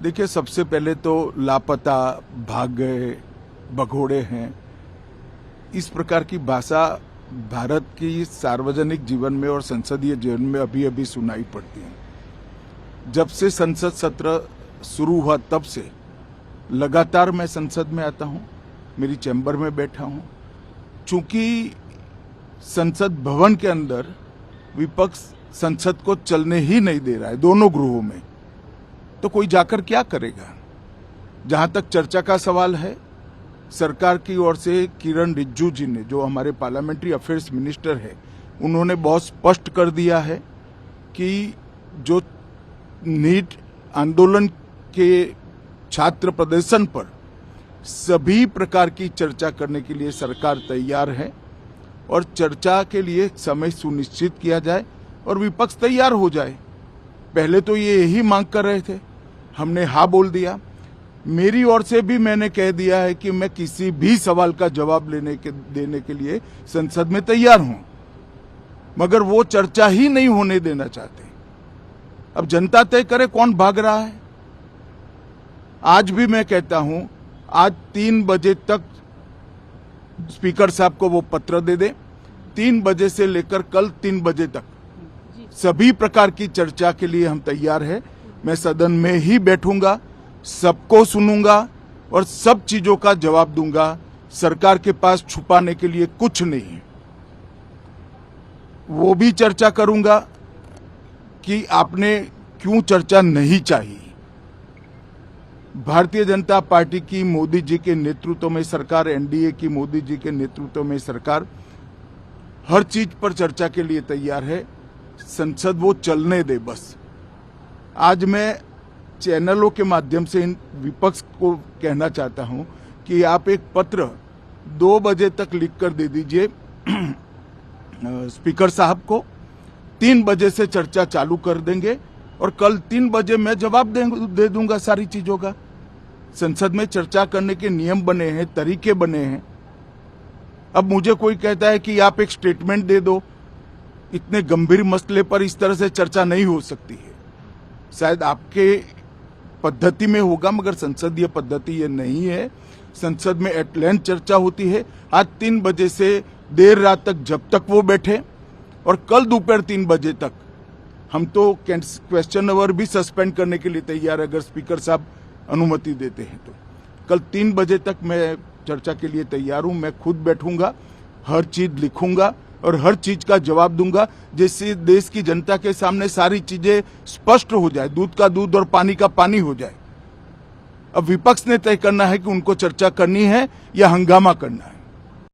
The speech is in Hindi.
देखिए, सबसे पहले तो लापता, भाग गए, भगोड़े हैं, इस प्रकार की भाषा भारत की सार्वजनिक जीवन में और संसदीय जीवन में अभी अभी सुनाई पड़ती है। जब से संसद सत्र शुरू हुआ तब से लगातार मैं संसद में आता हूं, मेरी चैम्बर में बैठा हूं। चूंकि संसद भवन के अंदर विपक्ष संसद को चलने ही नहीं दे रहा है, दोनों गृहों में, तो कोई जाकर क्या करेगा। जहां तक चर्चा का सवाल है, सरकार की ओर से किरण रिजिजू जी ने, जो हमारे पार्लियामेंट्री अफेयर्स मिनिस्टर है, उन्होंने बहुत स्पष्ट कर दिया है कि जो नीट आंदोलन के छात्र प्रदर्शन पर सभी प्रकार की चर्चा करने के लिए सरकार तैयार है और चर्चा के लिए समय सुनिश्चित किया जाए और विपक्ष तैयार हो जाए। पहले तो ये यही मांग कर रहे थे, हमने हाँ बोल दिया। मेरी ओर से भी मैंने कह दिया है कि मैं किसी भी सवाल का जवाब देने के लिए संसद में तैयार हूं, मगर वो चर्चा ही नहीं होने देना चाहते। अब जनता तय करे कौन भाग रहा है। आज भी मैं कहता हूं, आज 3 बजे तक स्पीकर साहब को वो पत्र दे दे। 3 बजे से लेकर कल 3 बजे तक सभी प्रकार की चर्चा के लिए हम तैयार हैं। मैं सदन में ही बैठूंगा, सबको सुनूंगा और सब चीजों का जवाब दूंगा। सरकार के पास छुपाने के लिए कुछ नहीं है। वो भी चर्चा करूंगा कि आपने क्यों चर्चा नहीं चाहिए। भारतीय जनता पार्टी की मोदी जी के नेतृत्व में सरकार, एनडीए की मोदी जी के नेतृत्व में सरकार हर चीज पर चर्चा के लिए तैयार है। संसद वो चलने दे बस। आज मैं चैनलों के माध्यम से इन विपक्ष को कहना चाहता हूं कि आप एक पत्र 2 बजे तक लिखकर दे दीजिए स्पीकर साहब को। 3 बजे से चर्चा चालू कर देंगे और कल 3 बजे मैं जवाब दे दूंगा सारी चीजों का। संसद में चर्चा करने के नियम बने हैं, तरीके बने हैं। अब मुझे कोई कहता है कि आप एक स्टेटमेंट दे दो, इतने गंभीर मसले पर इस तरह से चर्चा नहीं हो सकती है। शायद आपके पद्धति में होगा, मगर संसदीय पद्धति ये नहीं है। संसद में एट लेंथ चर्चा होती है। आज 3 बजे से देर रात तक, जब तक वो बैठे, और कल दोपहर 3 बजे तक हम तो क्वेश्चन आवर भी सस्पेंड करने के लिए तैयार है, अगर स्पीकर साहब अनुमति देते हैं तो। कल 3 बजे तक मैं चर्चा के लिए तैयार हूं। मैं खुद बैठूंगा, हर चीज लिखूंगा और हर चीज का जवाब दूंगा, जिससे देश की जनता के सामने सारी चीजें स्पष्ट हो जाए, दूध का दूध और पानी का पानी हो जाए। अब विपक्ष ने तय करना है कि उनको चर्चा करनी है या हंगामा करना है।